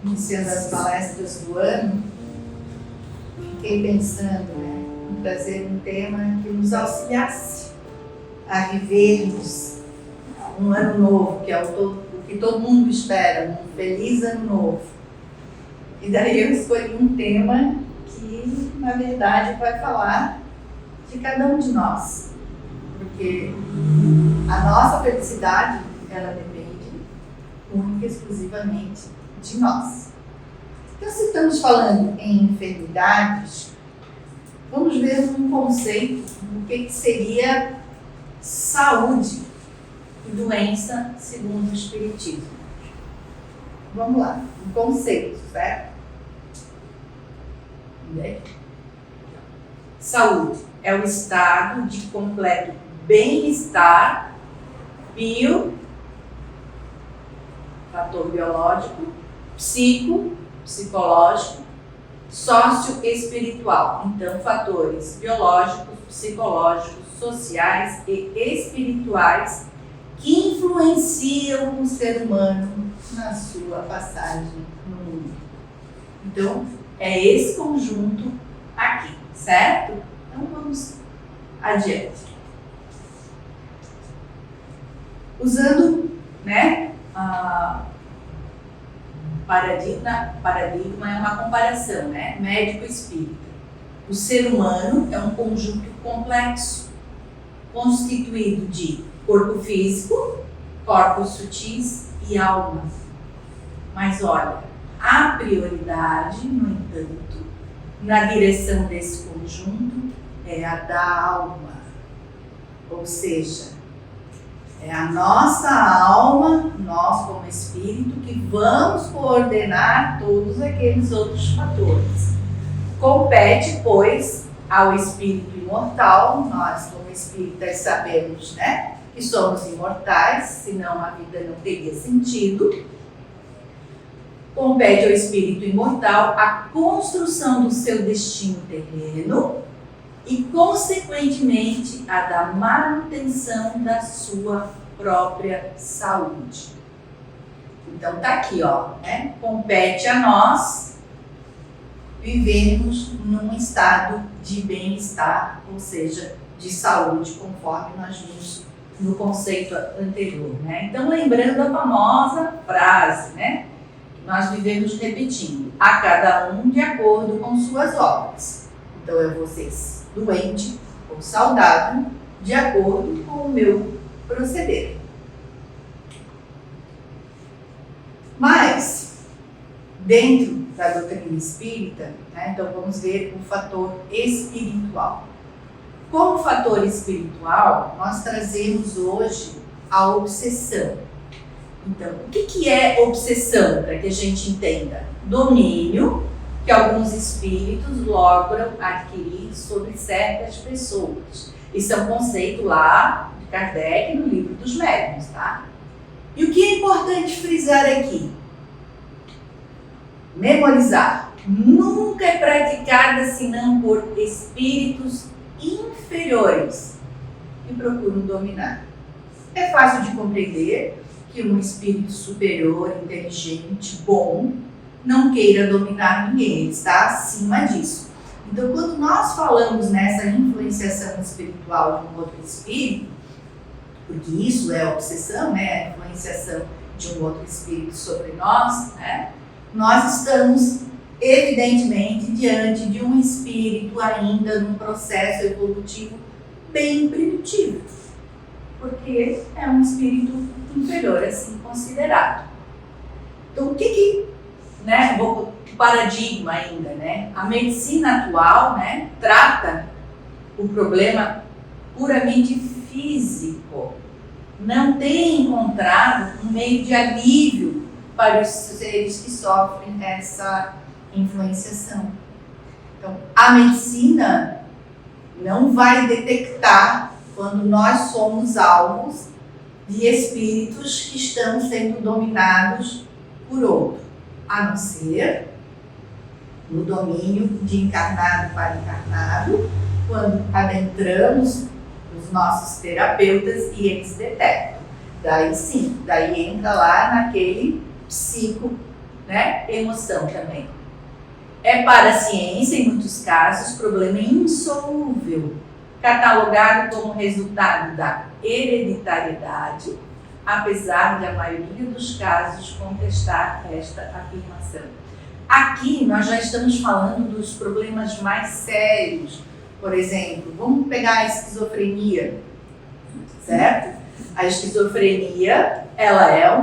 iniciando as palestras do ano, fiquei pensando em trazer um tema que nos auxiliasse a vivermos um ano novo, que é o que todo mundo espera, um feliz ano novo. E daí eu escolhi um tema que, na verdade, vai falar de cada um de nós. Porque a nossa felicidade, ela depende única e exclusivamente de nós. Então, se estamos falando em enfermidades, vamos ver um conceito do que seria saúde e doença segundo o Espiritismo. Vamos lá, um conceito, certo? Saúde é o estado de completo bem-estar fator biológico, psicológico, socioespiritual. Então, fatores biológicos, psicológicos, sociais e espirituais que influenciam o ser humano na sua passagem no mundo. Então, é esse conjunto aqui, certo? Então, vamos adiante. Usando, paradigma é uma comparação, médico espírita. O ser humano é um conjunto complexo, constituído de corpo físico, corpos sutis e alma. Mas olha, a prioridade, no entanto, na direção desse conjunto é a da alma. Ou seja, é a nossa alma, nós como espírito, que vamos coordenar todos aqueles outros fatores. Compete, pois, ao espírito imortal, nós como espíritas sabemos, que somos imortais, senão a vida não teria sentido. Compete ao espírito imortal a construção do seu destino terreno e, consequentemente, a da manutenção da sua própria saúde. Então tá aqui, compete a nós vivermos num estado de bem-estar, ou seja, de saúde, conforme nós vimos no conceito anterior, Então, lembrando a famosa frase, que nós vivemos repetindo: a cada um de acordo com suas obras. Então, eu vou ser doente ou saudável de acordo com o meu proceder. Mas, dentro da doutrina espírita, então vamos ver o fator espiritual. Como fator espiritual, nós trazemos hoje a obsessão. Então, o que é obsessão, para que a gente entenda? Domínio que alguns espíritos logram adquirir sobre certas pessoas. Isso é um conceito lá de Kardec no Livro dos Médiuns, E o que é importante frisar aqui? Memorizar. Nunca é praticada senão por espíritos inferiores que procuram dominar. É fácil de compreender que um espírito superior, inteligente, bom, não queira dominar ninguém, ele está acima disso. Então, quando nós falamos nessa influenciação espiritual de um outro espírito, porque isso é obsessão, a influenciação de um outro espírito sobre nós, nós estamos, evidentemente, diante de um espírito ainda num processo evolutivo bem primitivo, porque é um espírito inferior, assim considerado. Então, o que o paradigma ainda, A medicina atual, trata o problema puramente físico. Não tem encontrado um meio de alívio para os seres que sofrem essa influenciação. Então, a medicina não vai detectar quando nós somos alvos de espíritos que estão sendo dominados por outro, a não ser no domínio de encarnado para encarnado, quando adentramos os nossos terapeutas e eles detectam. Daí sim, daí entra lá naquele né? Emoção também. É para a ciência, em muitos casos, problema insolúvel, catalogado como resultado da hereditariedade, apesar de a maioria dos casos contestar esta afirmação. Aqui nós já estamos falando dos problemas mais sérios. Por exemplo, vamos pegar a esquizofrenia, certo? A esquizofrenia, ela é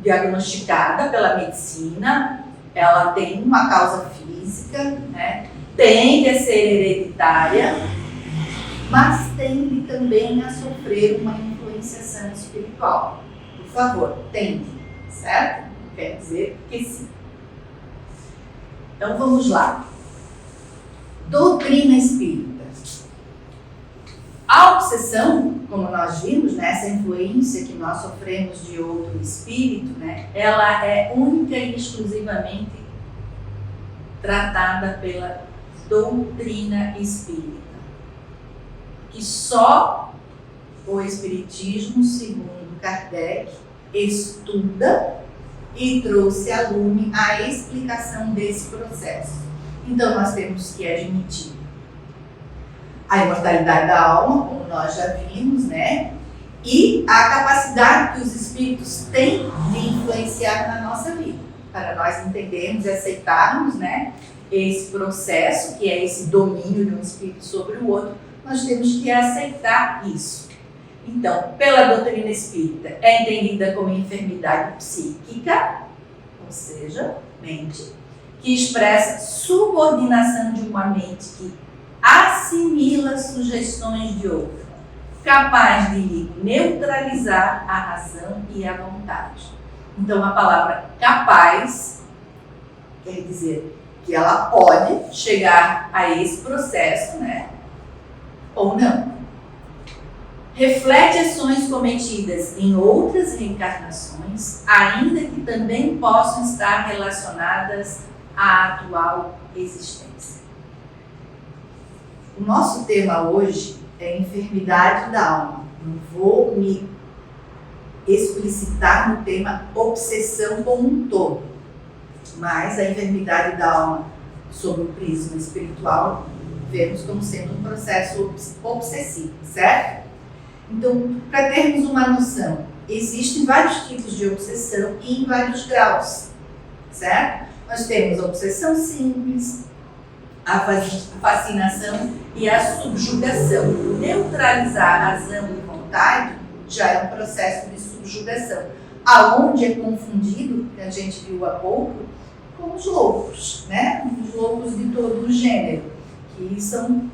diagnosticada pela medicina, ela tem uma causa física, né? Tende a ser hereditária, mas tende também a sofrer uma influenciação espiritual. Por favor, tende, certo? Quer dizer que sim. Então vamos lá. Doutrina espírita. A obsessão, como nós vimos, né, essa influência que nós sofremos de outro espírito, né, ela é única e exclusivamente tratada pela doutrina espírita. Que só o Espiritismo, segundo Kardec, estuda e trouxe à lume a explicação desse processo. Então nós temos que admitir a imortalidade da alma, como nós já vimos, né? E a capacidade que os espíritos têm de influenciar na nossa vida, para nós entendermos e aceitarmos, né, esse processo, que é esse domínio de um espírito sobre o outro, nós temos que aceitar isso. Então, pela doutrina espírita, é entendida como enfermidade psíquica, ou seja, mente, que expressa subordinação de uma mente que assimila sugestões de outra, capaz de lhe neutralizar a razão e a vontade. Então, a palavra capaz quer dizer que ela pode chegar a esse processo, né? Ou não. Reflete ações cometidas em outras reencarnações, ainda que também possam estar relacionadas à atual existência. O nosso tema hoje é enfermidade da alma. Não vou me explicitar no tema obsessão como um todo, mas a enfermidade da alma, sob o prisma espiritual, vemos como sendo um processo obsessivo, certo? Então, para termos uma noção, existem vários tipos de obsessão e em vários graus, certo? Nós temos a obsessão simples, a fascinação e a subjugação. Neutralizar a razão e vontade já é um processo de subjugação, aonde é confundido, que a gente viu há pouco, com os loucos, né? Os loucos de todo o gênero, que são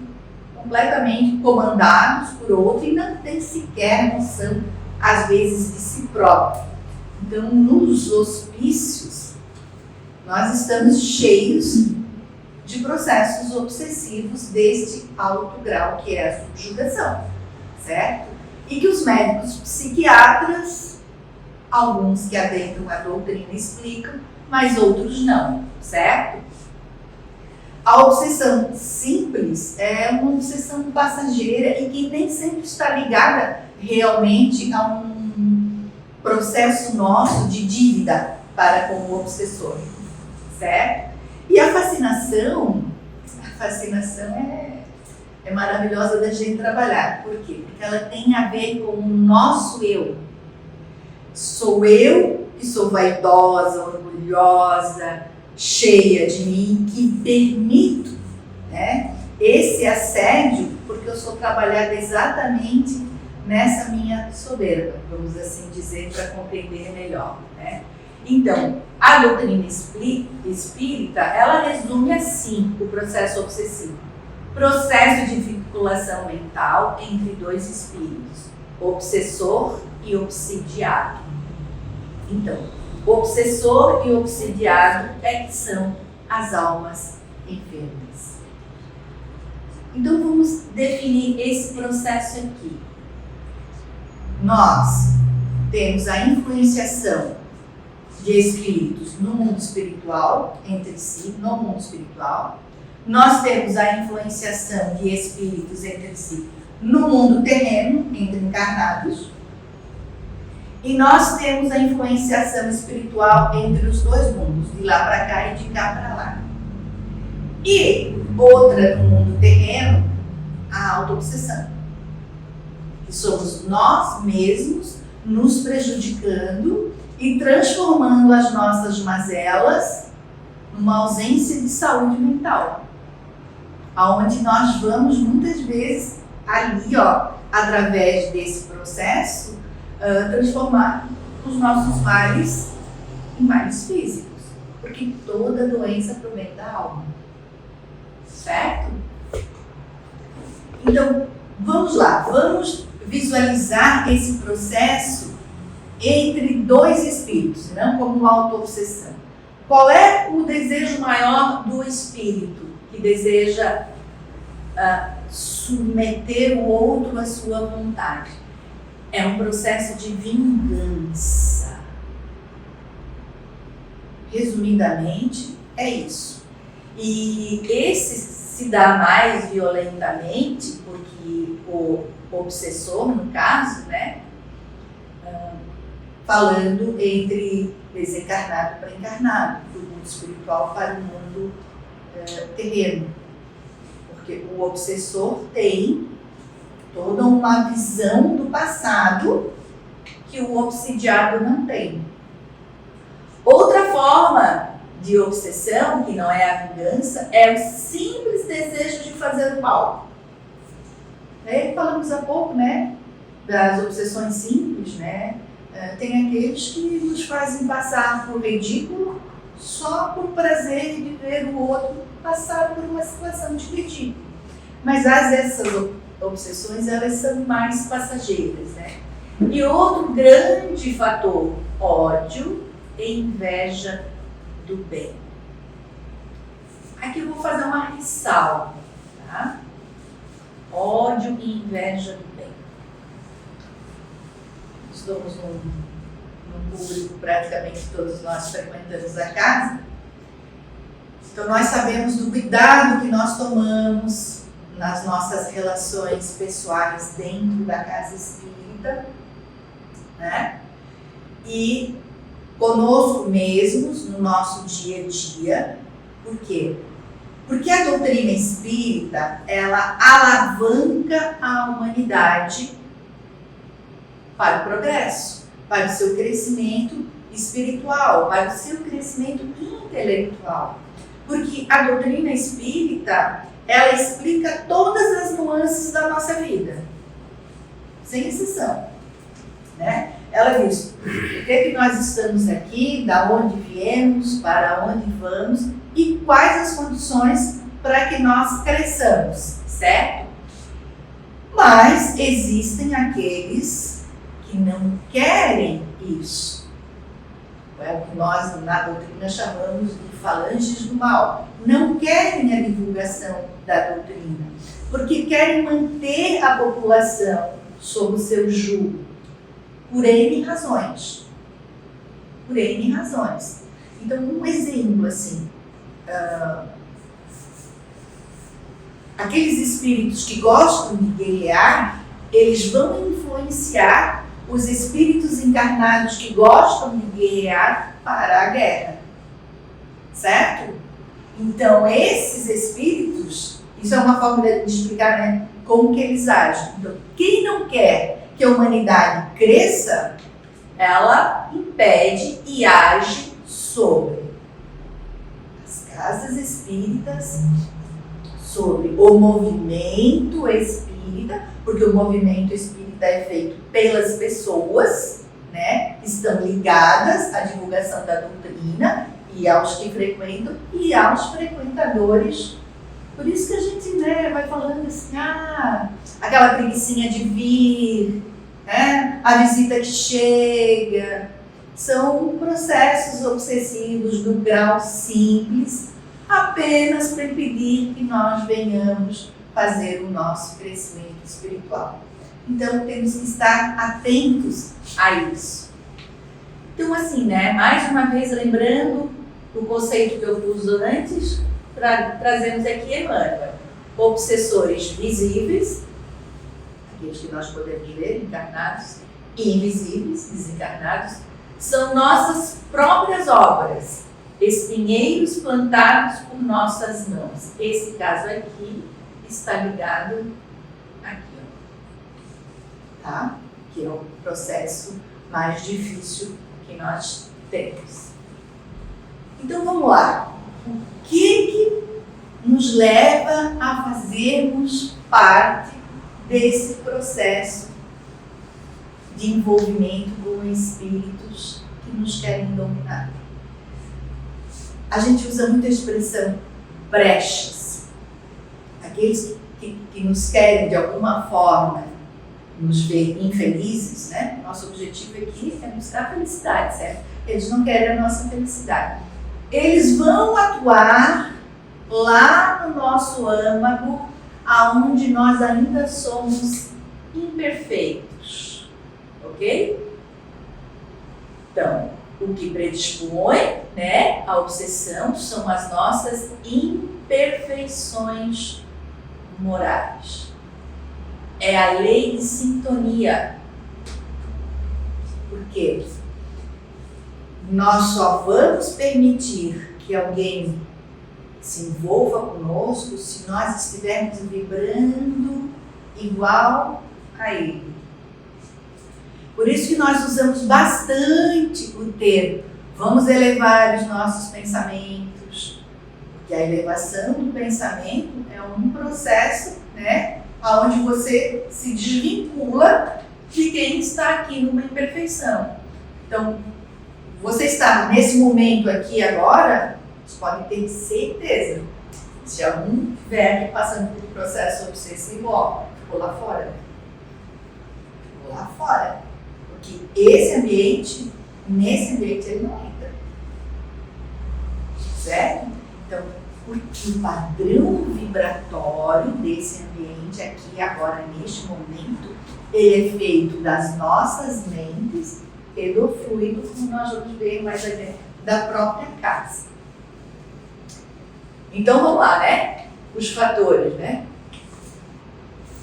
completamente comandados por outro e não tem sequer noção, às vezes, de si próprio. Então, nos hospícios, nós estamos cheios de processos obsessivos deste alto grau, que é a subjugação, certo? E que os médicos psiquiatras, alguns que adentram a doutrina explicam, mas outros não, certo? A obsessão simples é uma obsessão passageira e que nem sempre está ligada realmente a um processo nosso de dívida para com o obsessor, certo? E a fascinação é maravilhosa da gente trabalhar. Por quê? Porque ela tem a ver com o nosso eu. Sou eu que sou vaidosa, orgulhosa, cheia de mim, que permito, né, esse assédio, porque eu sou trabalhada exatamente nessa minha soberba, vamos assim dizer, para compreender melhor, né? Então, a doutrina espírita, ela resume assim o processo obsessivo. Processo de vinculação mental entre dois espíritos, obsessor e obsidiado. Então, obsessor e obsidiado é que são as almas enfermas. Então vamos definir esse processo aqui. Nós temos a influenciação de espíritos no mundo espiritual, entre si, no mundo espiritual. Nós temos a influenciação de espíritos entre si no mundo terreno, entre encarnados. E nós temos a influenciação espiritual entre os dois mundos, de lá para cá e de cá para lá. E outra no mundo terreno, a autoobsessão. Que somos nós mesmos nos prejudicando e transformando as nossas mazelas numa ausência de saúde mental. Aonde nós vamos muitas vezes ali, através desse processo, transformar os nossos males em males físicos. Porque toda doença provém da alma. Certo? Então, vamos lá, vamos visualizar esse processo entre dois espíritos, não como uma autoobsessão. Qual é o desejo maior do espírito que deseja submeter o outro à sua vontade? É um processo de vingança. Resumidamente, é isso. E esse se dá mais violentamente porque o obsessor, no caso, né, falando entre desencarnado para encarnado, do mundo espiritual para o mundo terreno. Porque o obsessor tem toda uma visão do passado que o obsidiado não tem. Outra forma de obsessão, que não é a vingança, é o simples desejo de fazer o mal. Falamos há pouco, né, das obsessões simples, né? Tem aqueles que nos fazem passar por ridículo só por prazer de ver o outro passar por uma situação de ridículo. Mas essas obsessões, elas são mais passageiras, né? E outro grande fator, ódio e inveja do bem. Aqui eu vou fazer uma ressalva, tá? Ódio e inveja do bem. Estamos num público, praticamente todos nós frequentamos a casa, então nós sabemos do cuidado que nós tomamos nas nossas relações pessoais dentro da casa espírita, né? E conosco mesmos, no nosso dia a dia. Por quê? Porque a doutrina espírita, ela alavanca a humanidade para o progresso, para o seu crescimento espiritual, para o seu crescimento intelectual. Porque a doutrina espírita, ela explica todas as nuances da nossa vida, sem exceção, né? Ela diz por que nós estamos aqui, da onde viemos, para onde vamos e quais as condições para que nós cresçamos, certo? Mas existem aqueles que não querem isso. É o que nós na doutrina chamamos de falanges do mal. Não querem a divulgação da doutrina, porque querem manter a população sob o seu jugo. Por N razões. Por N razões. Então, um exemplo assim. Aqueles espíritos que gostam de guerrear, eles vão influenciar os espíritos encarnados que gostam de guerrear para a guerra. Certo? Então, esses espíritos, isso é uma forma de explicar, né, como que eles agem. Então, quem não quer que a humanidade cresça, ela impede e age sobre as casas espíritas, sobre o movimento espírita, porque o movimento espírita é feito pelas pessoas, né, que estão ligadas à divulgação da doutrina e aos que frequentam e aos frequentadores. Por isso que a gente, né, vai falando assim, aquela preguicinha de vir, né, a visita que chega, são processos obsessivos do grau simples, apenas para impedir que nós venhamos fazer o nosso crescimento espiritual. Então, temos que estar atentos a isso. Então, assim, né, mais uma vez lembrando o conceito que eu pus antes, trazemos aqui Emmanuel. Obsessores visíveis, aqueles que nós podemos ver, encarnados, e invisíveis, desencarnados, são nossas próprias obras, espinheiros plantados por nossas mãos. Esse caso aqui está ligado aqui, ó, tá? Que é o processo mais difícil que nós temos. Então vamos lá. O que nos leva a fazermos parte desse processo de envolvimento com espíritos que nos querem dominar? A gente usa muito a expressão brechas. Aqueles que nos querem de alguma forma nos ver infelizes, né? Nosso objetivo aqui é buscar a felicidade, certo? Eles não querem a nossa felicidade. Eles vão atuar lá no nosso âmago, aonde nós ainda somos imperfeitos, ok? Então, o que predispõe, né, a obsessão são as nossas imperfeições morais. É a lei de sintonia. Por quê? Nós só vamos permitir que alguém se envolva conosco se nós estivermos vibrando igual a ele. Por isso que nós usamos bastante o termo vamos elevar os nossos pensamentos, porque a elevação do pensamento é um processo, né, onde você se desvincula de quem está aqui numa imperfeição. Então, você está nesse momento aqui agora, você pode ter certeza, se algum estiver aqui passando por um processo obsessivo, ó, ficou lá fora. Ficou lá fora. Porque esse ambiente, nesse ambiente ele não entra. Certo? Então, porque o padrão vibratório desse ambiente aqui, agora, neste momento, ele é feito das nossas mentes e do fluido, como nós vamos ver mais adiante, da própria casa. Então, vamos lá, né? Os fatores, né?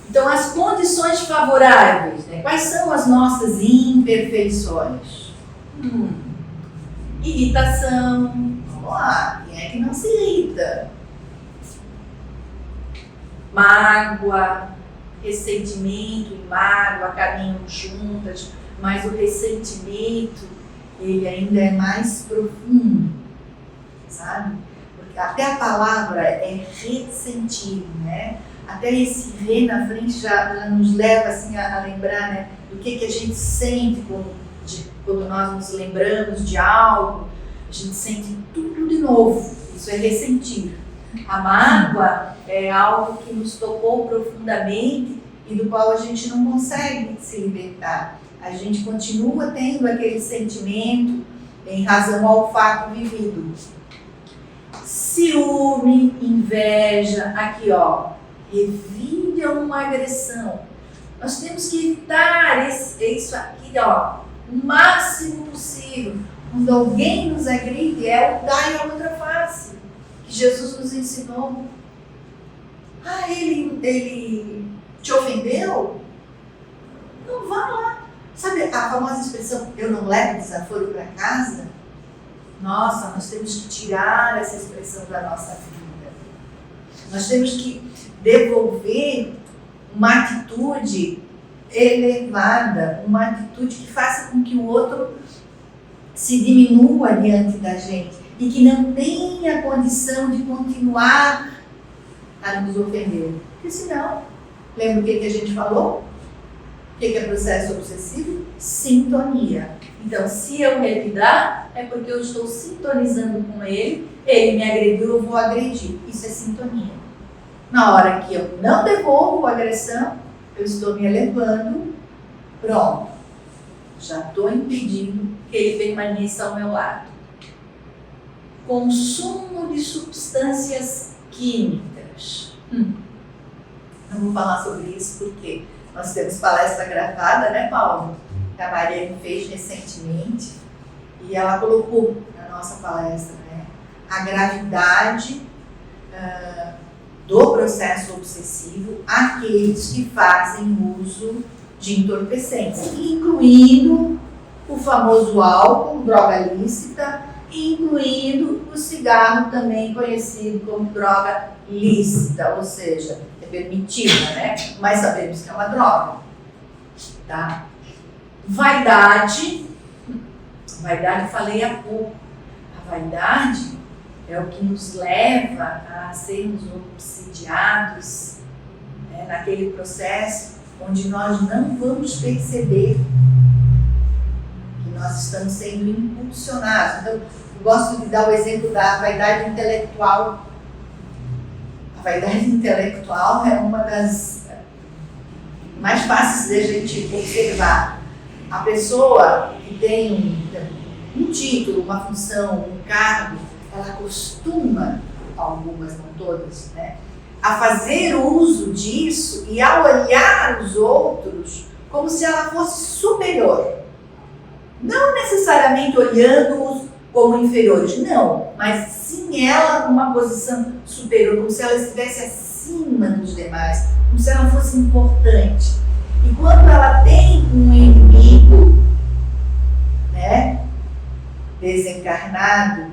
Então, as condições favoráveis, né? Quais são as nossas imperfeições? Irritação. Vamos lá, quem é que não se irrita? Mágoa, ressentimento e mágoa caminham juntas, mas o ressentimento, ele ainda é mais profundo, sabe? Porque até a palavra é ressentir, né? Até esse re na frente já nos leva assim, a lembrar, né, do que a gente sente quando nós nos lembramos de algo. A gente sente tudo de novo. Isso é ressentir. A mágoa é algo que nos tocou profundamente e do qual a gente não consegue se libertar. A gente continua tendo aquele sentimento em razão ao fato vivido. Ciúme, inveja, aqui ó, revide a uma agressão. Nós temos que evitar isso aqui, ó, o máximo possível. Quando alguém nos agride, é o dar a outra face, que Jesus nos ensinou. Ah, ele te ofendeu? Não vá lá. Sabe a famosa expressão, eu não levo desaforo para casa? Nossa, nós temos que tirar essa expressão da nossa vida. Nós temos que devolver uma atitude elevada, uma atitude que faça com que o outro se diminua diante da gente e que não tenha condição de continuar a nos ofender. Porque senão, lembra o que a gente falou? O que é processo obsessivo? Sintonia. Então, se eu revidar, é porque eu estou sintonizando com ele, ele me agrediu, eu vou agredir. Isso é sintonia. Na hora que eu não devolvo a agressão, eu estou me elevando, pronto. Já estou impedindo que ele permaneça ao meu lado. Consumo de substâncias químicas. Não vou falar sobre isso porque nós temos palestra gravada, né, Paulo? Que a Maria me fez recentemente e ela colocou na nossa palestra, né, a gravidade do processo obsessivo, aqueles que fazem uso de entorpecentes, incluindo o famoso álcool, droga lícita, incluindo o cigarro, também conhecido como droga lícita, ou seja, é permitida, né? Mas sabemos que é uma droga, tá? Vaidade falei há pouco. A vaidade é o que nos leva a sermos obsidiados, né, naquele processo onde nós não vamos perceber que nós estamos sendo impulsionados. Então, eu gosto de dar o exemplo da vaidade intelectual. A vaidade intelectual é uma das mais fáceis de a gente observar. A pessoa que tem um título, uma função, um cargo, ela costuma, algumas, não todas, né, a fazer uso disso e a olhar os outros como se ela fosse superior. Não necessariamente olhando-os como inferiores, não, mas sim ela numa posição superior, como se ela estivesse acima dos demais, como se ela fosse importante. E quando ela tem um inimigo, né, desencarnado,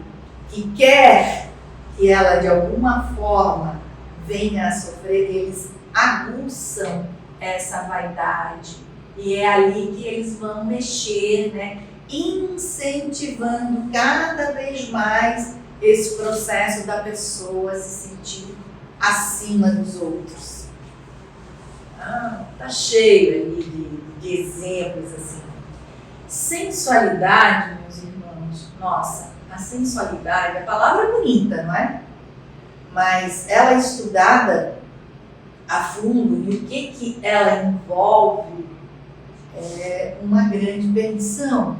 que quer que ela de alguma forma venha a sofrer, eles aguçam essa vaidade. E é ali que eles vão mexer, né, incentivando cada vez mais esse processo da pessoa se sentir acima dos outros. Tá cheio ali de exemplos assim. Sensualidade, meus irmãos, nossa, a sensualidade, a palavra é bonita, não é? Mas ela é estudada a fundo e o que ela envolve é uma grande perdição,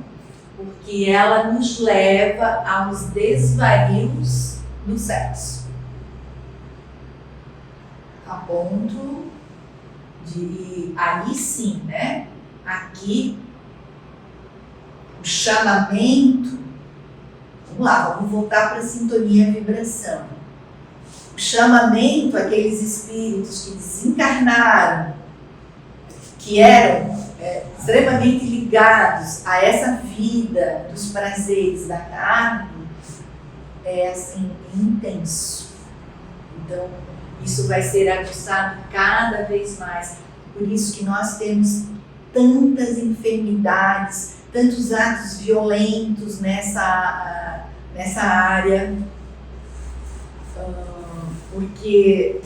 porque ela nos leva aos desvarios do sexo, a ponto de, aí sim, né? Aqui, o chamamento, vamos lá, vamos voltar para a sintonia e vibração. O chamamento àqueles espíritos que desencarnaram, que eram extremamente ligados a essa vida dos prazeres da carne, é assim, intenso. Então, isso vai ser aguçado cada vez mais. Por isso que nós temos tantas enfermidades, tantos atos violentos nessa área, porque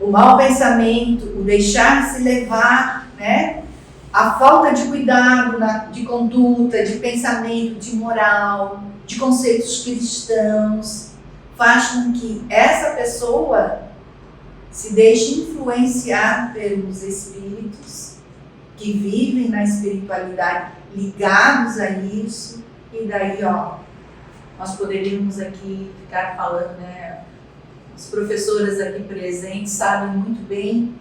o mau pensamento, o deixar-se levar, né, a falta de cuidado de conduta, de pensamento, de moral, de conceitos cristãos, faz com que essa pessoa se deixe influenciar pelos espíritos que vivem na espiritualidade, ligados a isso, e daí, ó, nós poderíamos aqui ficar falando, né? As professoras aqui presentes sabem muito bem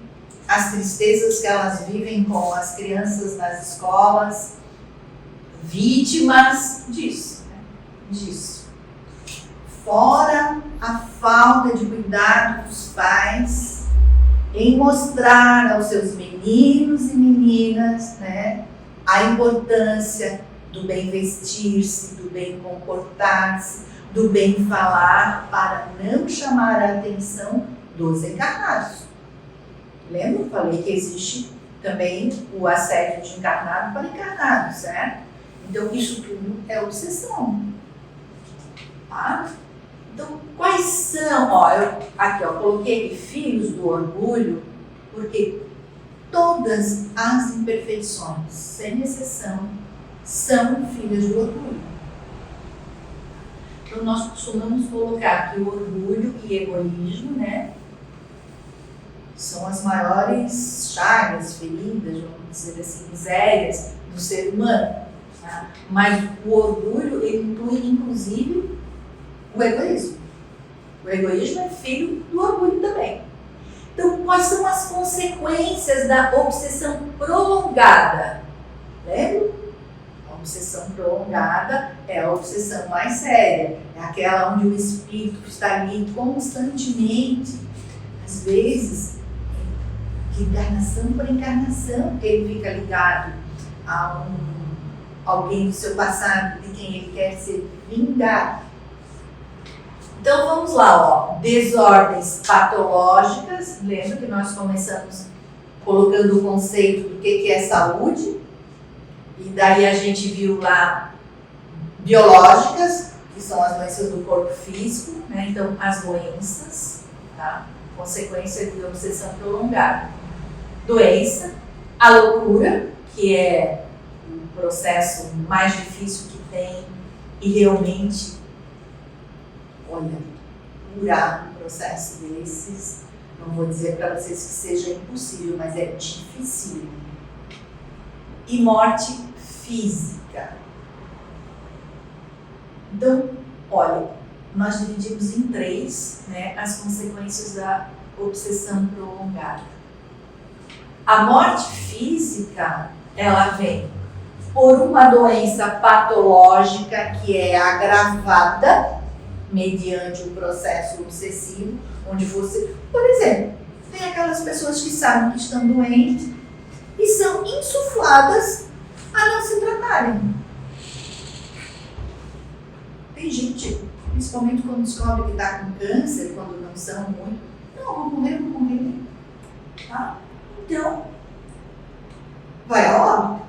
as tristezas que elas vivem com as crianças nas escolas, vítimas disso, né? Disso. Fora a falta de cuidado dos pais em mostrar aos seus meninos e meninas, né, a importância do bem vestir-se, do bem comportar-se, do bem falar, para não chamar a atenção dos encarnados. Lembra? Eu falei que existe também o assédio de encarnado para encarnado, certo? Então, isso tudo é obsessão. Tá? Então, quais são? Ó, eu coloquei aqui filhos do orgulho, porque todas as imperfeições, sem exceção, são filhas do orgulho. Então, nós costumamos colocar que o orgulho e egoísmo, né, são as maiores chagas, feridas, vamos dizer assim, misérias do ser humano. Tá? Mas o orgulho, ele inclui, inclusive, o egoísmo. O egoísmo é filho do orgulho também. Então, quais são as consequências da obsessão prolongada? Lembra? A obsessão prolongada é a obsessão mais séria. É aquela onde o espírito está ali constantemente, às vezes, de encarnação por encarnação, ele fica ligado a alguém do seu passado, de quem ele quer se vingar. Então vamos lá, ó. Desordens patológicas. Lembra que nós começamos colocando o conceito do que é saúde, e daí a gente viu lá biológicas, que são as doenças do corpo físico, né? Então as doenças, tá? Consequência de obsessão prolongada. Doença, a loucura, que é o processo mais difícil que tem, e realmente, olha, curar um processo desses, não vou dizer para vocês que seja impossível, mas é difícil. E morte física. Então, olha, nós dividimos em 3, né, as consequências da obsessão prolongada. A morte física, ela vem por uma doença patológica que é agravada mediante o processo obsessivo, onde você, por exemplo, tem aquelas pessoas que sabem que estão doentes e são insufladas a não se tratarem. Tem gente, principalmente quando descobre que está com câncer, quando não são muito, não, vou morrer, tá? Então, vai a óbito.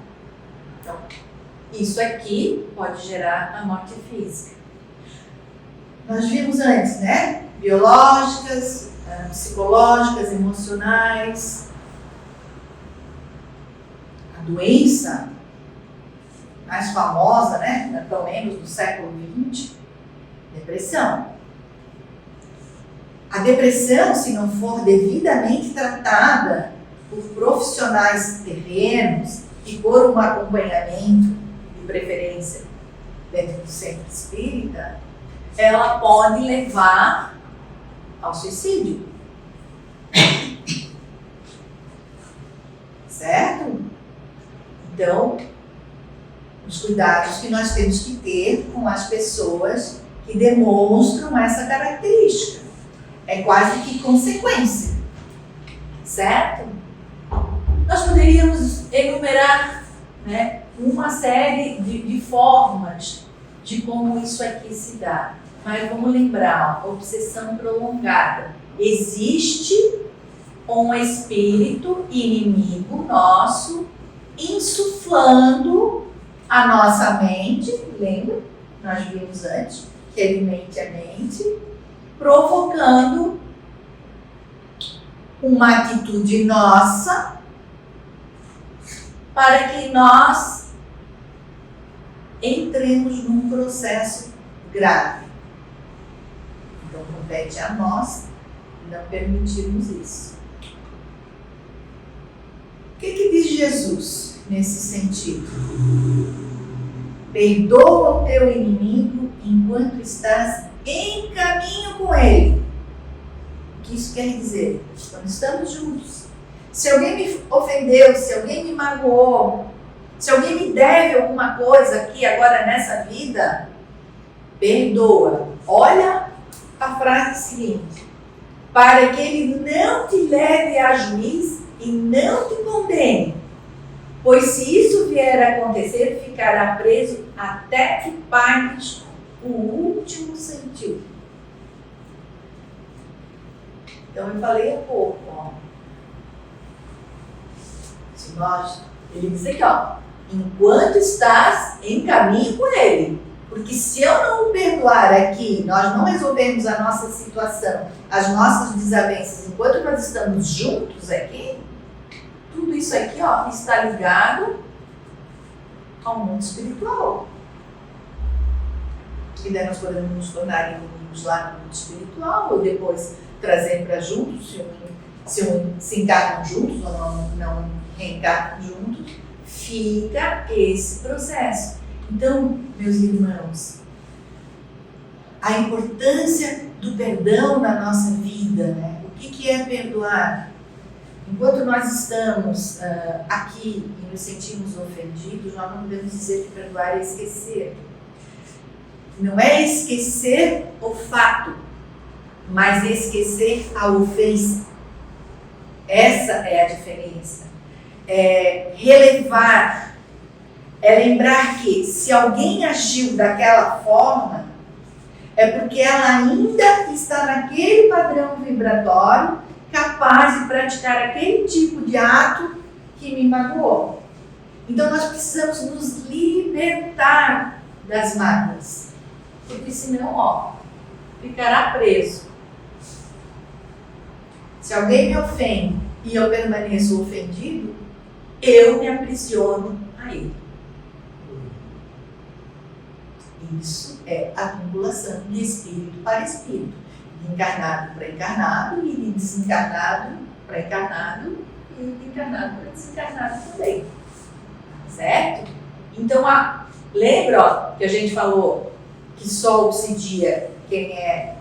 Então, isso aqui pode gerar a morte física. Nós vimos antes, né? Biológicas, psicológicas, emocionais. A doença mais famosa, né? Pelo menos do século XX, depressão. A depressão, se não for devidamente tratada por profissionais terrenos e por um acompanhamento, de preferência, dentro do centro espírita, ela pode levar ao suicídio. Certo? Então, os cuidados que nós temos que ter com as pessoas que demonstram essa característica. É quase que consequência. Certo? Nós poderíamos enumerar, né, uma série de formas de como isso aqui se dá. Mas vamos lembrar, obsessão prolongada. Existe um espírito inimigo nosso insuflando a nossa mente, lembra? Nós vimos antes, que ele mente a mente, provocando uma atitude nossa para que nós entremos num processo grave. Então, compete a nós não permitirmos isso. O que diz Jesus nesse sentido? Perdoa o teu inimigo enquanto estás em caminho com ele. O que isso quer dizer? Quando estamos juntos. Se alguém me ofendeu, se alguém me magoou, se alguém me deve alguma coisa aqui agora nessa vida, perdoa. Olha a frase seguinte: para que ele não te leve a juiz e não te condene, pois se isso vier a acontecer, ficará preso até que pagues o último centavo. Então eu falei há pouco, ó. Se nós, ele diz aqui, ó, enquanto estás em caminho com ele. Porque se eu não o perdoar aqui, nós não resolvemos a nossa situação, as nossas desavenças, enquanto nós estamos juntos aqui, tudo isso aqui, ó, está ligado ao mundo espiritual. E daí nós podemos nos tornar inimigos lá no mundo espiritual, ou depois trazer para juntos, se encarnam juntos ou não reencarnam juntos, fica esse processo. Então, meus irmãos, a importância do perdão na nossa vida, né? O que é perdoar? Enquanto nós estamos aqui e nos sentimos ofendidos, nós não podemos dizer que perdoar é esquecer. Não é esquecer o fato, mas esquecer a ofensa. Essa é a diferença. É relevar, é lembrar que se alguém agiu daquela forma, é porque ela ainda está naquele padrão vibratório capaz de praticar aquele tipo de ato que me magoou. Então nós precisamos nos libertar das mágoas, porque senão, ficará preso. Se alguém me ofende e eu permaneço ofendido, eu me aprisiono a ele. Isso é acumulação de espírito para espírito, de encarnado para encarnado e de desencarnado para encarnado e de encarnado para desencarnado também. Certo? Então, lembra que a gente falou que só obsidia quem é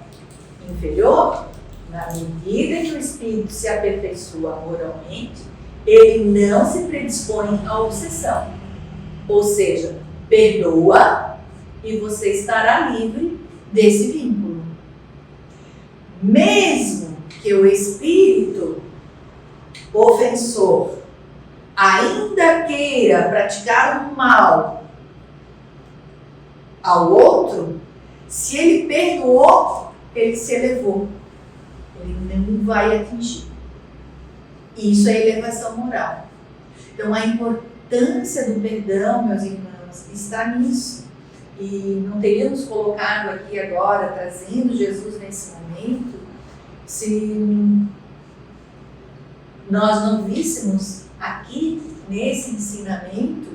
inferior? Na medida que o espírito se aperfeiçoa moralmente, ele não se predispõe à obsessão. Ou seja, perdoa e você estará livre desse vínculo. Mesmo que o espírito ofensor ainda queira praticar um mal ao outro, se ele perdoou, ele se elevou. Ele não vai atingir. Isso é elevação moral. Então, a importância do perdão, meus irmãos, está nisso. E não teríamos colocado aqui agora, trazendo Jesus nesse momento, se nós não víssemos aqui, nesse ensinamento,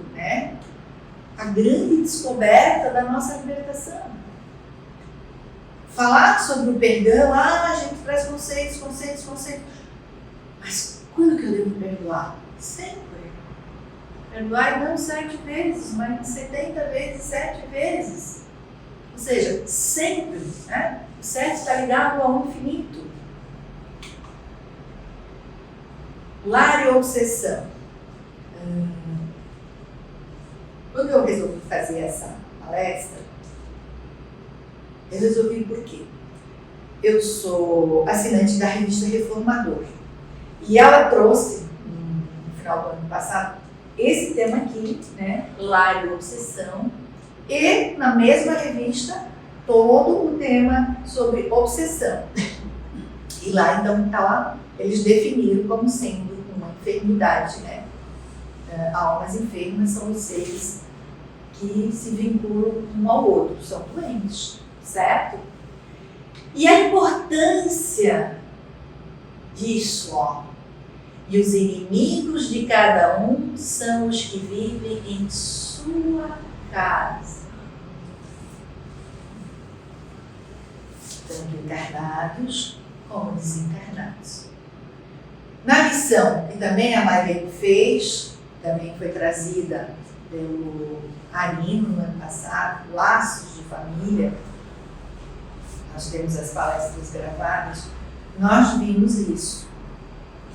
a grande descoberta da nossa libertação. Falar sobre o perdão, a gente traz conceitos. Mas quando que eu devo perdoar? Sempre. Perdoar não 7 vezes, mas 70 vezes, 7 vezes. Ou seja, sempre. O 7 está ligado ao infinito. Lar e obsessão. Quando eu resolvi fazer essa palestra, eu resolvi por quê? Eu sou assinante da revista Reformador. E ela trouxe, no final do ano passado, esse tema aqui, lar e obsessão. E, na mesma revista, todo o tema sobre obsessão. E lá, então, eles definiram como sendo uma enfermidade, Almas enfermas são os seres que se vinculam um ao outro, são doentes, certo? E a importância disso, e os inimigos de cada um são os que vivem em sua casa. Tanto encarnados como desencarnados. Na lição que também a Maria fez, também foi trazida pelo Arino no ano passado, Laços de Família, nós temos as palestras gravadas, nós vimos isso,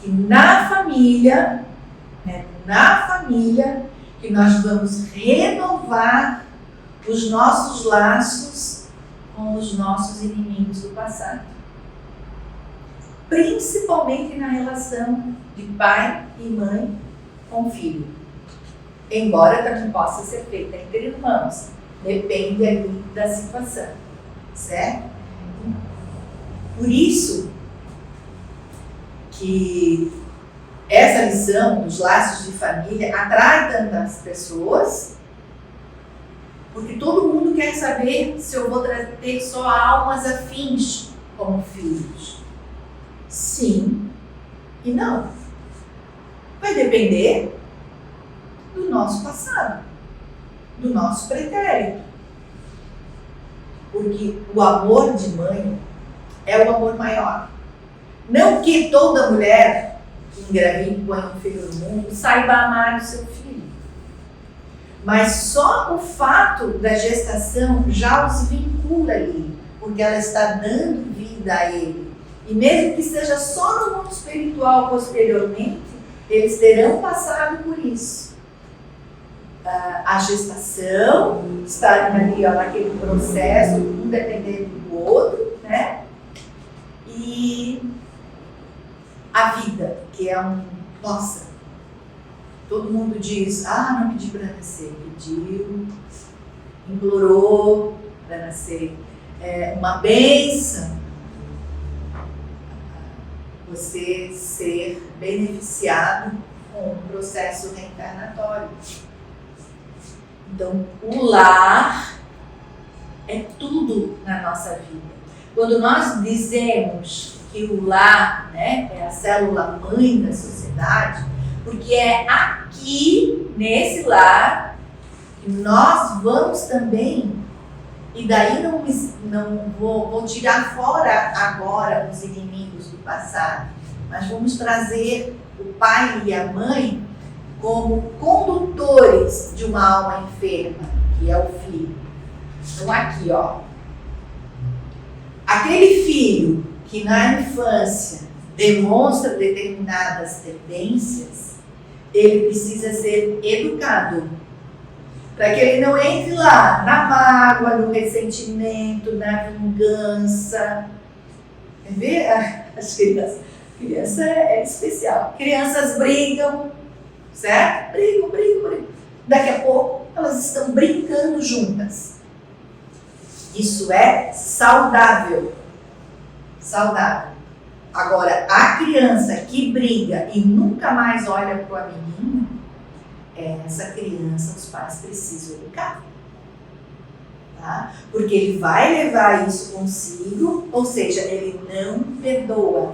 que na família que nós vamos renovar os nossos laços com os nossos inimigos do passado. Principalmente na relação de pai e mãe com filho. Embora também possa ser feita entre irmãos. Depende ali da situação. Certo? Por isso que essa lição dos laços de família atrai tantas pessoas, porque todo mundo quer saber se eu vou ter só almas afins como filhos. Sim e não. Vai depender do nosso passado, do nosso pretérito. Porque o amor de mãe é o amor maior. Não que toda mulher que engravida e põe um filho no mundo saiba amar o seu filho. Mas só o fato da gestação já os vincula ali, porque ela está dando vida a ele. E mesmo que seja só no mundo espiritual posteriormente, eles terão passado por isso. A gestação, estarem ali naquele processo, um dependendo do outro, E a vida, que que é nossa, todo mundo diz, não pedi para nascer, pediu, implorou para nascer, é uma bênção você ser beneficiado com um processo reencarnatório. Então, o lar é tudo na nossa vida. Quando nós dizemos que o lar, né, é a célula mãe da sociedade, porque é aqui, nesse lar, que nós vamos também, e daí não vou tirar fora agora os inimigos do passado, mas vamos trazer o pai e a mãe como condutores de uma alma enferma, que é o filho. Então aqui, ó, aquele filho que na infância demonstra determinadas tendências, ele precisa ser educado, para que ele não entre lá na mágoa, no ressentimento, na vingança. Quer ver? As crianças. Criança é especial. Crianças brigam, certo? Brigam. Daqui a pouco elas estão brincando juntas. Isso é saudável. Saudável. Agora, a criança que briga e nunca mais olha para o amiguinho, essa criança os pais precisam educar. Tá? Porque ele vai levar isso consigo, ou seja, ele não perdoa.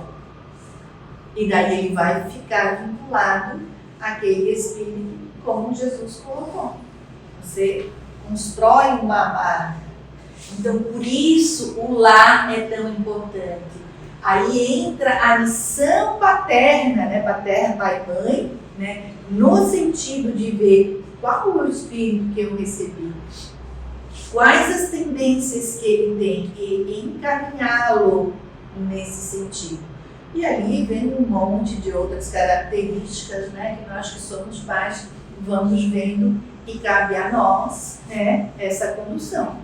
E daí ele vai ficar vinculado àquele espírito, como Jesus colocou. Você constrói uma marca. Então, por isso, o lar é tão importante. Aí entra a missão paterna, né? Paterna, pai e mãe, né? No sentido de ver qual é o espírito que eu recebi, quais as tendências que ele tem, e encaminhá-lo nesse sentido. E ali vem um monte de outras características, né? Que nós que somos pais vamos vendo, e cabe a nós, né, essa condução.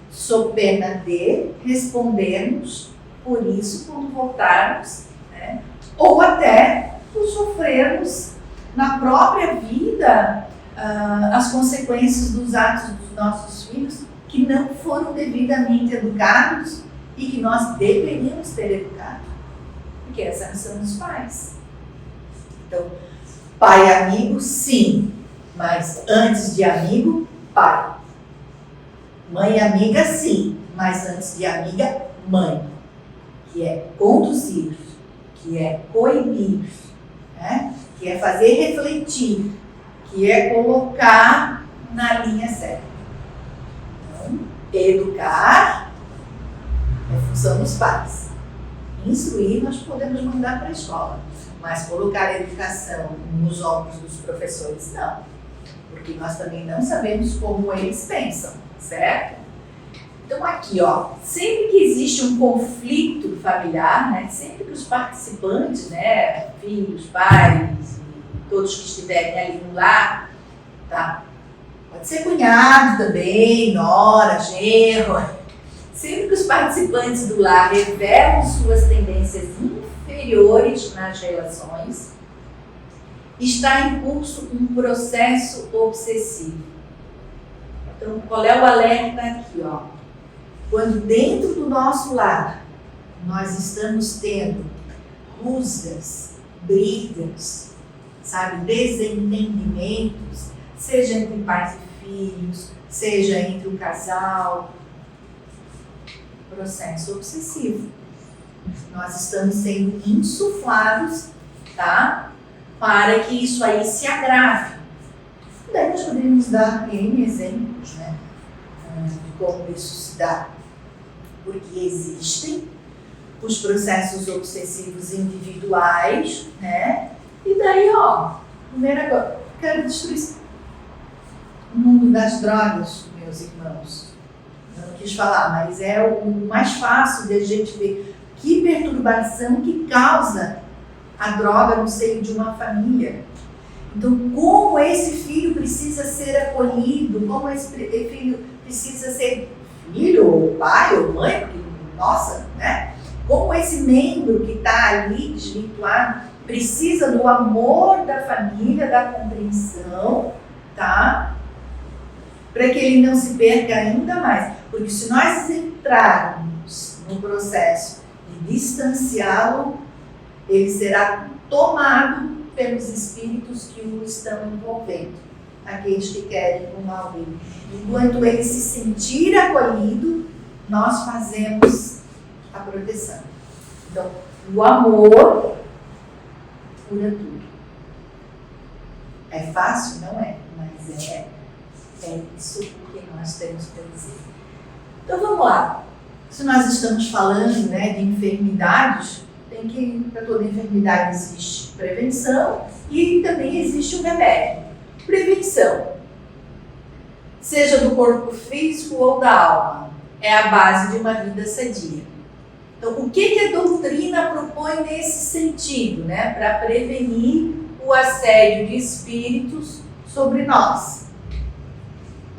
Sob pena de respondermos por isso quando voltarmos, né? Ou até por sofrermos na própria vida as consequências dos atos dos nossos filhos que não foram devidamente educados e que nós deveríamos ter educado. Porque essa é a missão dos pais. Então, pai amigo, sim, mas antes de amigo, pai. Mãe amiga, sim, mas antes de amiga, mãe. Que é conduzir, que é coibir, né? Que é fazer refletir, que é colocar na linha certa. Então, educar é função dos pais. Instruir nós podemos mandar para a escola, mas colocar a educação nos ombros dos professores, não. Porque nós também não sabemos como eles pensam, certo? Então aqui, ó, sempre que existe um conflito familiar, né, sempre que os participantes, né, filhos, pais, todos que estiverem ali no lar, tá? Pode ser cunhado também, nora, genro. Sempre que os participantes do lar revelam suas tendências inferiores nas relações, está em curso um processo obsessivo. Então, qual é o alerta aqui, ó? Quando dentro do nosso lar nós estamos tendo rusgas, brigas, sabe, desentendimentos, seja entre pais e filhos, seja entre o casal, processo obsessivo. Nós estamos sendo insuflados, tá? Para que isso aí se agrave. Daí nós poderíamos dar N exemplos, né? De como isso se dá. Porque existem os processos obsessivos individuais, né? E daí, ó, primeiro agora, quero destruir o mundo das drogas, meus irmãos. Eu não quis falar, mas é o mais fácil de a gente ver que perturbação que causa a droga no seio de uma família. Então, como esse filho precisa ser acolhido, como esse filho precisa ser filho, ou pai, ou mãe, porque, nossa, né? Como esse membro que está ali desvirtuado precisa do amor da família, da compreensão, tá? Para que ele não se perca ainda mais. Porque se nós entrarmos no processo de distanciá-lo, ele será tomado pelos espíritos que o estão envolvendo, aqueles que querem o mal dele. Enquanto ele se sentir acolhido, nós fazemos a proteção. Então, o amor cura tudo. É fácil? Não é, mas é isso que nós temos para dizer. Então vamos lá. Se nós estamos falando, né, de enfermidades, tem que, para toda enfermidade existe prevenção e também existe o remédio. Prevenção, seja do corpo físico ou da alma, é a base de uma vida sadia. Então, o que a doutrina propõe nesse sentido, né, para prevenir o assédio de espíritos sobre nós?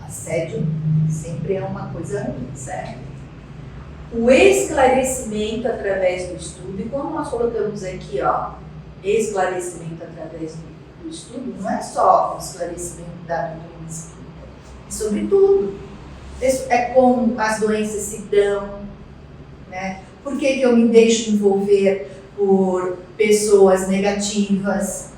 Assédio sempre é uma coisa ruim, certo? O esclarecimento através do estudo, e como nós colocamos aqui, ó, esclarecimento através do estudo, não é só o esclarecimento da doutrina espírita, é sobre tudo. É como as doenças se dão, né? Por que eu me deixo envolver por pessoas negativas?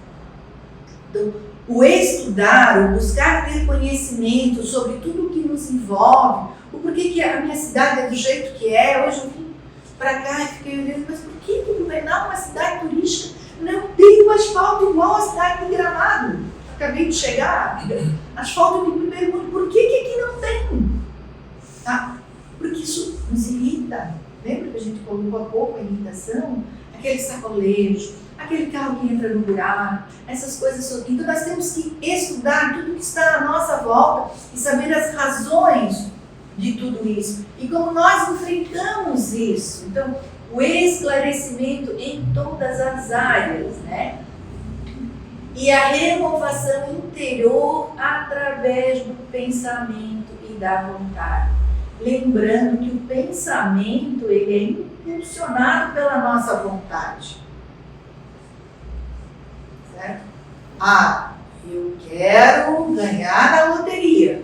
Então, o estudar, o buscar ter conhecimento sobre tudo o que nos envolve, o porquê que a minha cidade é do jeito que é. Hoje eu vim para cá e fiquei olhando, mas por que Blumenau, uma cidade turística, não tem o asfalto igual a cidade de Gramado? Acabei de chegar, asfalto de primeiro mundo, por que aqui não tem? Tá? Porque isso nos irrita. Lembra que a gente colocou há pouco a irritação? Aquele sacolejo, aquele carro que entra no buraco, essas coisas. Então nós temos que estudar tudo que está à nossa volta e saber as razões de tudo isso. E como nós enfrentamos isso. Então, o esclarecimento em todas as áreas, né? E a renovação interior através do pensamento e da vontade. Lembrando que o pensamento, ele é impulsionado pela nossa vontade. Certo? Eu quero ganhar na loteria.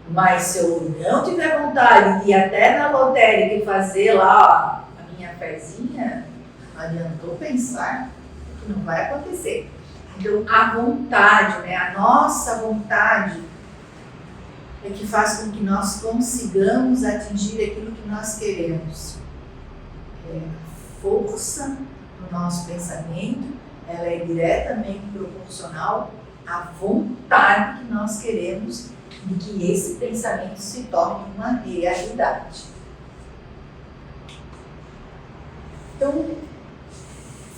Mas se eu não tiver vontade de ir até na lotérica e fazer lá a minha fezinha, não adiantou pensar que não vai acontecer. Então, a vontade, né? A nossa vontade é que faz com que nós consigamos atingir aquilo que nós queremos. A força do nosso pensamento, ela é diretamente proporcional à vontade que nós queremos de que esse pensamento se torne uma realidade. Então,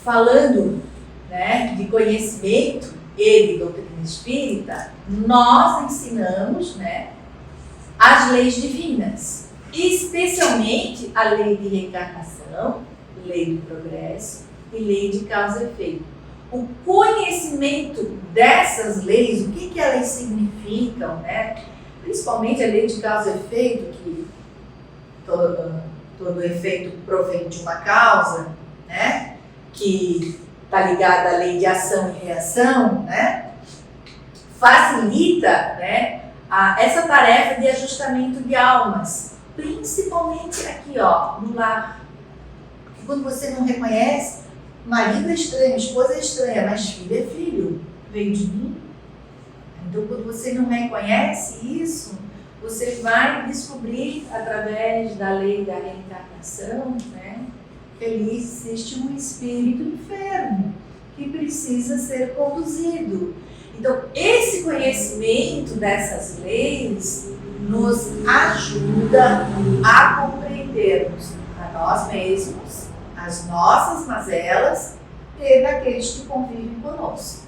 falando, né, de conhecimento e de doutrina espírita, nós ensinamos, né, as leis divinas, especialmente a lei de reencarnação, lei do progresso e lei de causa e efeito. O conhecimento dessas leis, o que elas significam, né? Principalmente a lei de causa e efeito, que todo efeito provém de uma causa, né? Que está ligada à lei de ação e reação, né? Facilita, né, essa tarefa de ajustamento de almas, principalmente aqui, ó, no lar. Porque quando você não reconhece, marido é estranho, esposa é estranha, mas filho é filho, veio de mim. Então, quando você não reconhece isso, você vai descobrir, através da lei da reencarnação, né, que ali existe um espírito enfermo que precisa ser conduzido. Então, esse conhecimento dessas leis nos ajuda a compreendermos a nós mesmos, as nossas mazelas e daqueles que convivem conosco.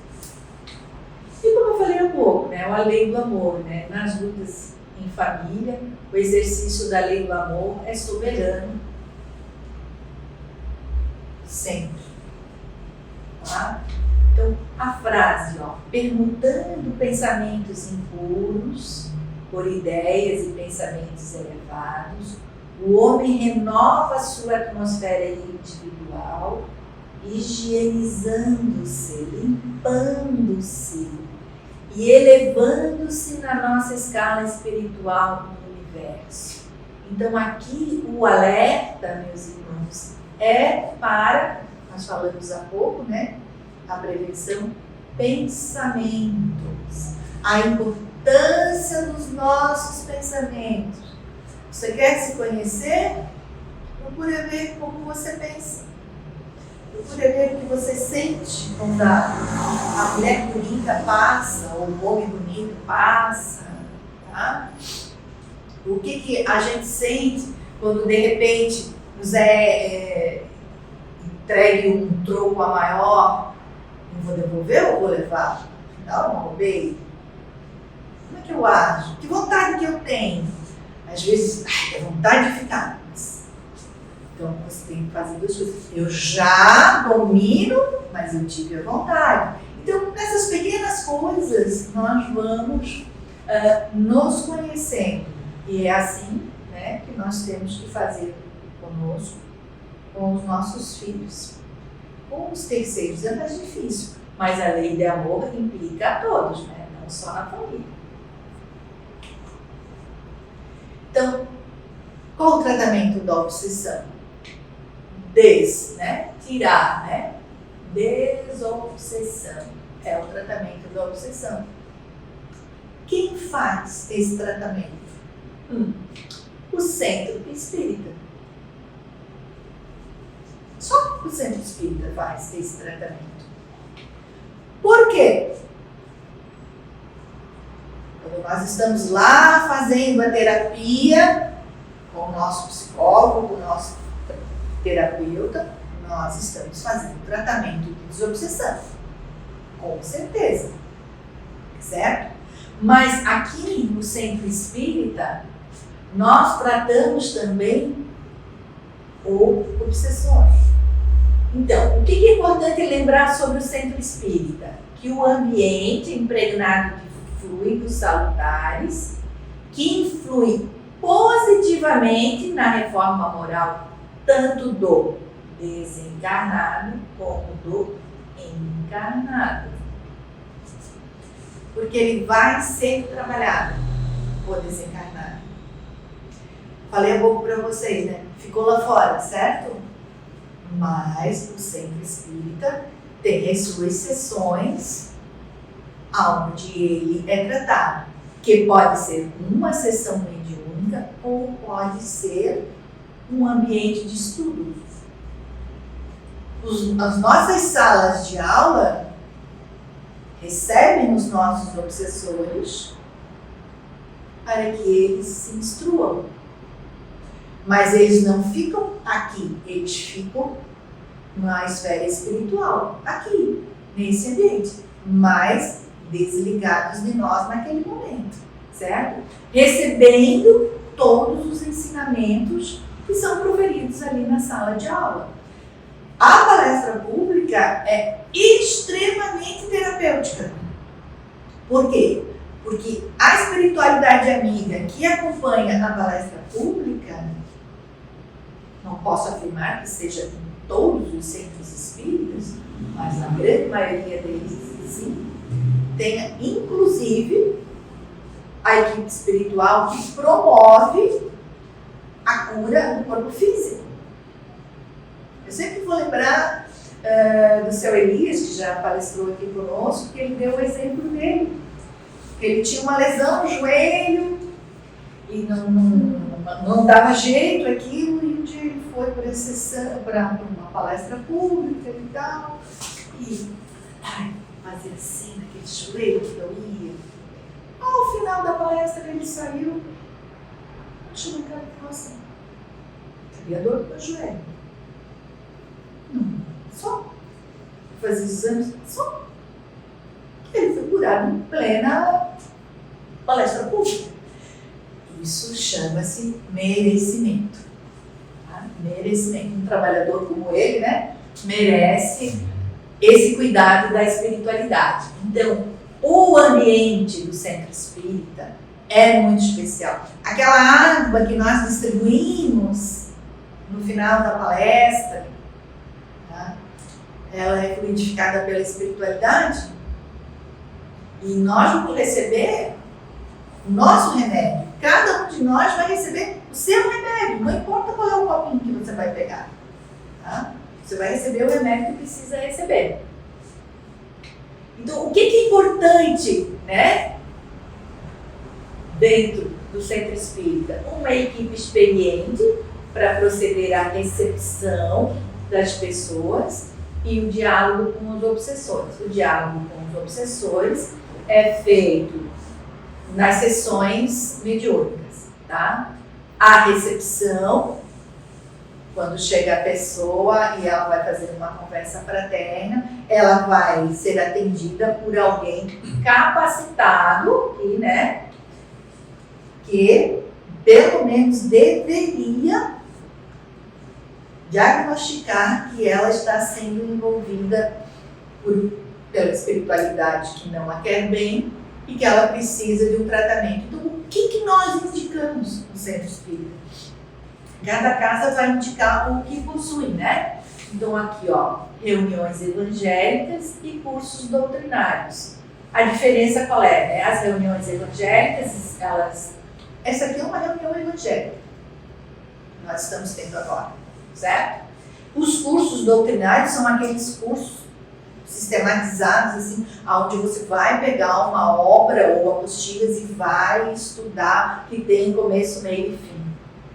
E como eu falei há pouco, né, a lei do amor, né, nas lutas em família, o exercício da lei do amor é soberano sempre. Tá? Então, a frase, ó, permutando pensamentos impuros por ideias e pensamentos elevados, o homem renova sua atmosfera individual higienizando-se, limpando-se e elevando-se na nossa escala espiritual do universo. Então aqui o alerta, meus irmãos, é para, nós falamos há pouco, né? A prevenção, pensamentos, a importância dos nossos pensamentos. Você quer se conhecer? Procura ver como você pensa. Procura ver o que você sente quando a mulher bonita passa, ou o homem bonito passa, tá? O que a gente sente quando de repente nos entregue um troco a maior? Eu vou devolver ou vou levar? Afinal, não roubei. Como é que eu acho? Que vontade que eu tenho? Às vezes, é vontade de ficar. Então, você tem que fazer duas coisas. Eu já domino, mas eu tive a vontade. Então, nessas pequenas coisas, nós vamos nos conhecendo. E é assim, né, que nós temos que fazer conosco, com os nossos filhos. Com os terceiros é mais difícil, mas a lei de amor implica a todos, né? Não só na família. Então, qual o tratamento da obsessão? Tirar, né? Desobsessão é o tratamento da obsessão. Quem faz esse tratamento? O centro espírita. Só o centro espírita faz esse tratamento. Por quê? Quando nós estamos lá fazendo a terapia com o nosso psicólogo, com o nosso terapeuta, nós estamos fazendo o tratamento de desobsessão. Com certeza. Certo? Mas aqui no centro espírita, nós tratamos também obsessões. Então, o que é importante lembrar sobre o centro espírita? Que o ambiente é impregnado de fluidos salutares que influi positivamente na reforma moral tanto do desencarnado como do encarnado. Porque ele vai ser trabalhado, o desencarnado. Falei um pouco para vocês, né? Ficou lá fora, certo? Mas o centro espírita tem as suas sessões onde ele é tratado, que pode ser uma sessão mediúnica ou pode ser um ambiente de estudo. As nossas salas de aula recebem os nossos obsessores para que eles se instruam. Mas eles não ficam aqui, eles ficam na esfera espiritual, aqui, nesse ambiente, mas desligados de nós naquele momento, certo? Recebendo todos os ensinamentos que são proferidos ali na sala de aula. A palestra pública é extremamente terapêutica. Por quê? Porque a espiritualidade amiga que acompanha a palestra pública, não posso afirmar que seja em todos os centros espíritas, mas na grande maioria deles sim, tenha inclusive a equipe espiritual que promove a cura do corpo físico. Eu sempre vou lembrar do seu Elias, que já palestrou aqui conosco, que ele deu o exemplo dele. Ele tinha uma lesão no joelho e não dava jeito aquilo, e um dia ele foi para uma palestra pública e tal, e fazia assim naquele joelho que doía. Ao final da palestra ele saiu, achou uma cara de nossa, havia dor no meu joelho. Só fazer exames, só. Ele foi curado em plena palestra pública. Isso chama-se merecimento. Tá? Merecimento. Um trabalhador como ele, né, merece esse cuidado da espiritualidade. Então, o ambiente do centro espírita é muito especial. Aquela água que nós distribuímos no final da palestra, tá? ela é fluidificada pela espiritualidade. E nós vamos receber o nosso remédio. Cada um de nós vai receber o seu remédio. Não importa qual é o copinho que você vai pegar. Tá? Você vai receber o remédio que precisa receber. Então, o que é importante, né? Dentro do centro espírita? Uma equipe experiente para proceder à recepção das pessoas e o diálogo com os obsessores. O diálogo com os obsessores é feito nas sessões mediúnicas, tá? A recepção, quando chega a pessoa e ela vai fazer uma conversa fraterna, ela vai ser atendida por alguém capacitado e, né, que pelo menos deveria diagnosticar que ela está sendo envolvida pela espiritualidade que não a quer bem e que ela precisa de um tratamento. Então, o que nós indicamos no centro espírita? Cada casa vai indicar o que possui, né? Então, aqui, ó, reuniões evangélicas e cursos doutrinários. A diferença qual é? Né? As reuniões evangélicas, essa aqui é uma reunião evangélica que nós estamos tendo agora, certo? Os cursos doutrinários são aqueles cursos sistematizados, assim, onde você vai pegar uma obra ou apostilas e vai estudar, que tem começo, meio e fim,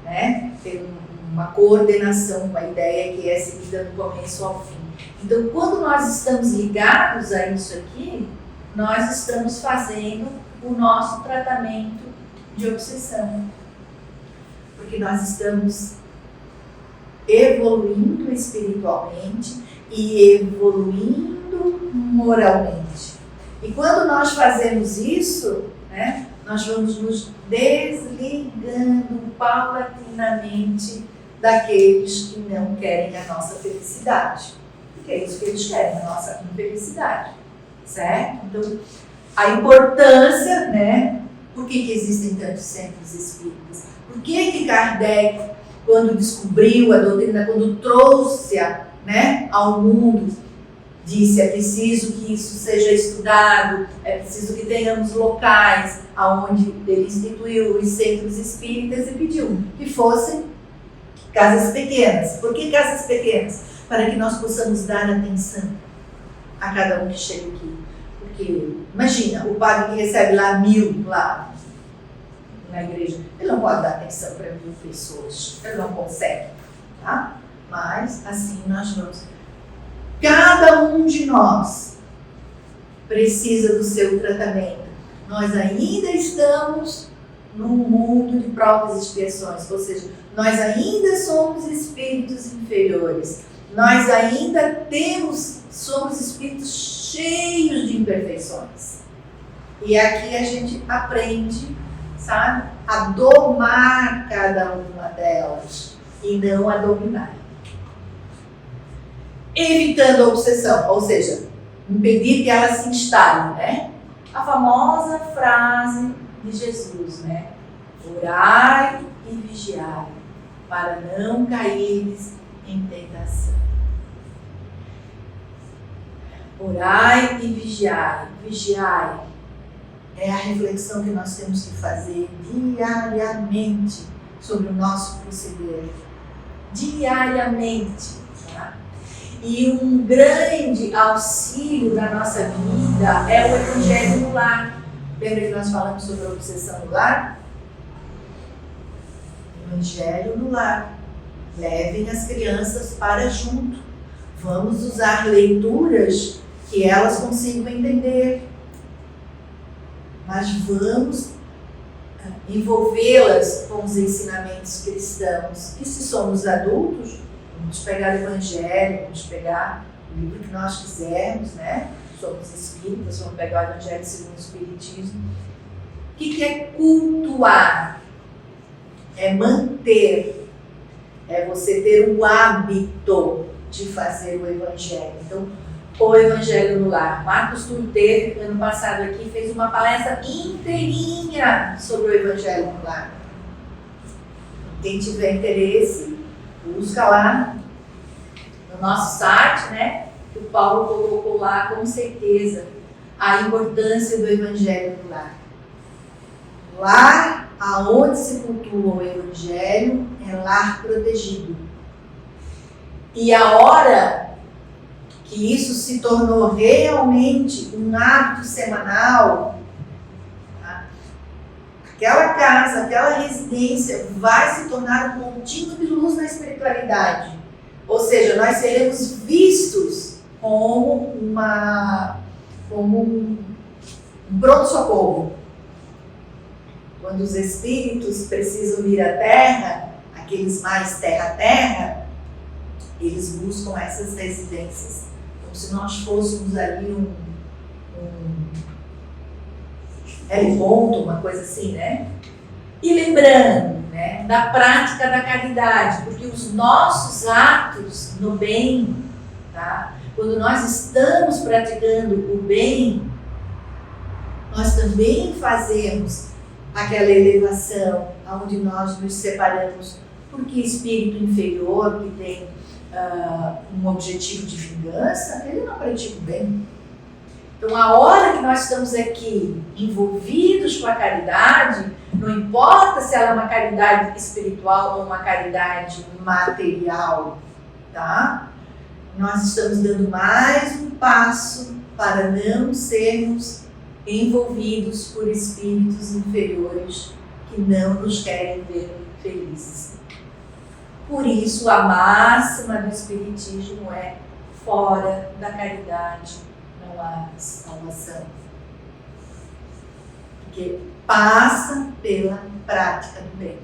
né? Tem uma coordenação, uma ideia que é seguida do começo ao fim. Então, quando nós estamos ligados a isso aqui, nós estamos fazendo o nosso tratamento de obsessão. Porque nós estamos evoluindo espiritualmente e evoluindo moralmente. E quando nós fazemos isso, né, nós vamos nos desligando paulatinamente daqueles que não querem a nossa felicidade. Porque é isso que eles querem, a nossa infelicidade. Certo? Então, a importância, né? Por que existem tantos centros espíritas? Por que Kardec, quando descobriu a doutrina, quando trouxe-a, né, ao mundo, disse: é preciso que isso seja estudado, é preciso que tenhamos locais onde ele instituiu os centros espíritas e pediu que fossem casas pequenas. Por que casas pequenas? Para que nós possamos dar atenção a cada um que chega aqui. Porque, imagina, o padre que recebe lá 1000 lá na igreja, ele não pode dar atenção para 1000 pessoas, ele não consegue, tá? Mas assim nós vamos. Cada um de nós precisa do seu tratamento. Nós ainda estamos num mundo de provas e expiações, ou seja, nós ainda somos espíritos inferiores. Nós ainda somos espíritos cheios de imperfeições. E aqui a gente aprende, sabe, a domar cada uma delas e não a dominar. Evitando a obsessão, ou seja, impedir que ela se instale, né? A famosa frase de Jesus, né? Orai e vigiai, para não caíres em tentação. Orai e vigiai. Vigiai é a reflexão que nós temos que fazer diariamente sobre o nosso proceder. Diariamente. Tá? E um grande auxílio da nossa vida é o Evangelho no lar. Lembra que nós falamos sobre a obsessão no lar? Evangelho no lar. Levem as crianças para junto. Vamos usar leituras que elas consigam entender. Mas vamos envolvê-las com os ensinamentos cristãos. E se somos adultos, vamos pegar o Evangelho, vamos pegar o livro que nós quisermos, né? Somos espíritas, vamos pegar o Evangelho segundo o Espiritismo. O que é cultuar? É manter. É você ter o hábito de fazer o Evangelho. Então, o Evangelho no lar. Marcos Túlio teve, ano passado aqui, fez uma palestra inteirinha sobre o Evangelho no lar. Quem tiver interesse, busca lá no nosso site, né? que o Paulo colocou lá, com certeza, a importância do Evangelho no lar. Lar aonde se cultua o Evangelho é lar protegido. E a hora que isso se tornou realmente um hábito semanal, tá? Aquela casa, aquela residência vai se tornar um pontinho de luz na espiritualidade. Ou seja, nós seremos vistos como um pronto-socorro. Quando os espíritos precisam vir à Terra, aqueles mais terra-terra, eles buscam essas residências. Como se nós fôssemos ali um heliponto, uma coisa assim, né? E lembrando, né, da prática da caridade, porque os nossos atos no bem, tá? Quando nós estamos praticando o bem, nós também fazemos aquela elevação onde nós nos separamos, porque espírito inferior que tem um objetivo de vingança, ele não pratica o bem. Então, a hora que nós estamos aqui envolvidos com a caridade, não importa se ela é uma caridade espiritual ou uma caridade material, tá? Nós estamos dando mais um passo para não sermos envolvidos por espíritos inferiores que não nos querem ver felizes. Por isso, a máxima do Espiritismo é: fora da caridade não há salvação. Porque passa pela prática do bem.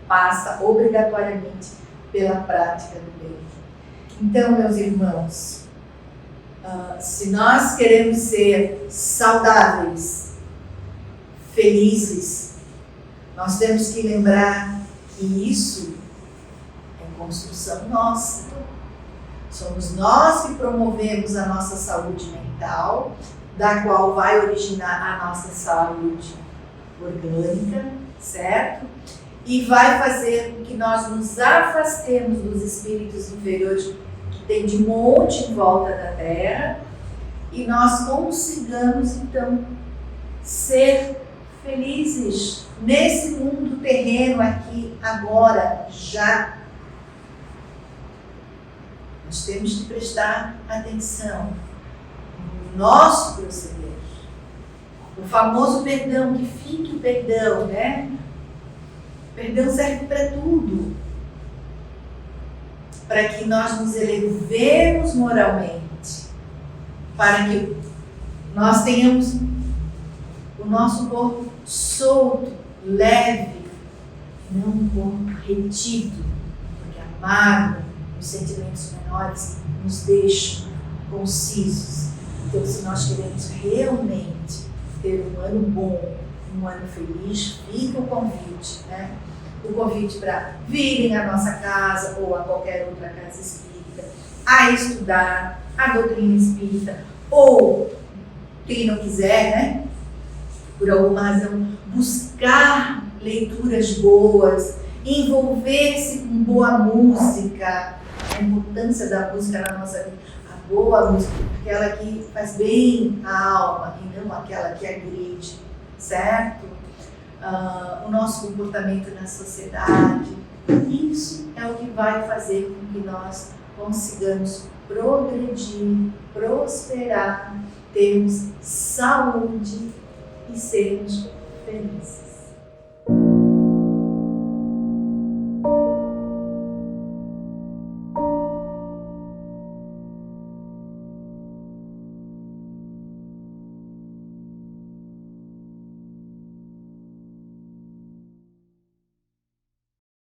Passa obrigatoriamente pela prática do bem. Então, meus irmãos, se nós queremos ser saudáveis, felizes, nós temos que lembrar que isso é construção nossa. Somos nós que promovemos a nossa saúde mental, da qual vai originar a nossa saúde orgânica, certo? E vai fazer com que nós nos afastemos dos espíritos inferiores que tem de monte em volta da Terra, e nós consigamos então ser felizes nesse mundo terreno aqui, agora, já. Nós temos que prestar atenção no nosso proceder. O famoso perdão, que fique o perdão, né? O perdão serve para tudo. Para que nós nos elevemos moralmente, para que nós tenhamos o nosso corpo solto, leve, não um corpo retido, porque a mágoa, os sentimentos menores nos deixam concisos. Então, se nós queremos realmente ter um ano bom, um ano feliz, fica o convite, né? O convite para virem à nossa casa ou a qualquer outra casa espírita, a estudar a doutrina espírita, ou quem não quiser, né, por alguma razão, buscar leituras boas, envolver-se com boa música, a importância da música na nossa vida, a boa música, aquela que faz bem à alma e não aquela que agride, certo? O nosso comportamento na sociedade, isso é o que vai fazer com que nós consigamos progredir, prosperar, termos saúde e sermos felizes.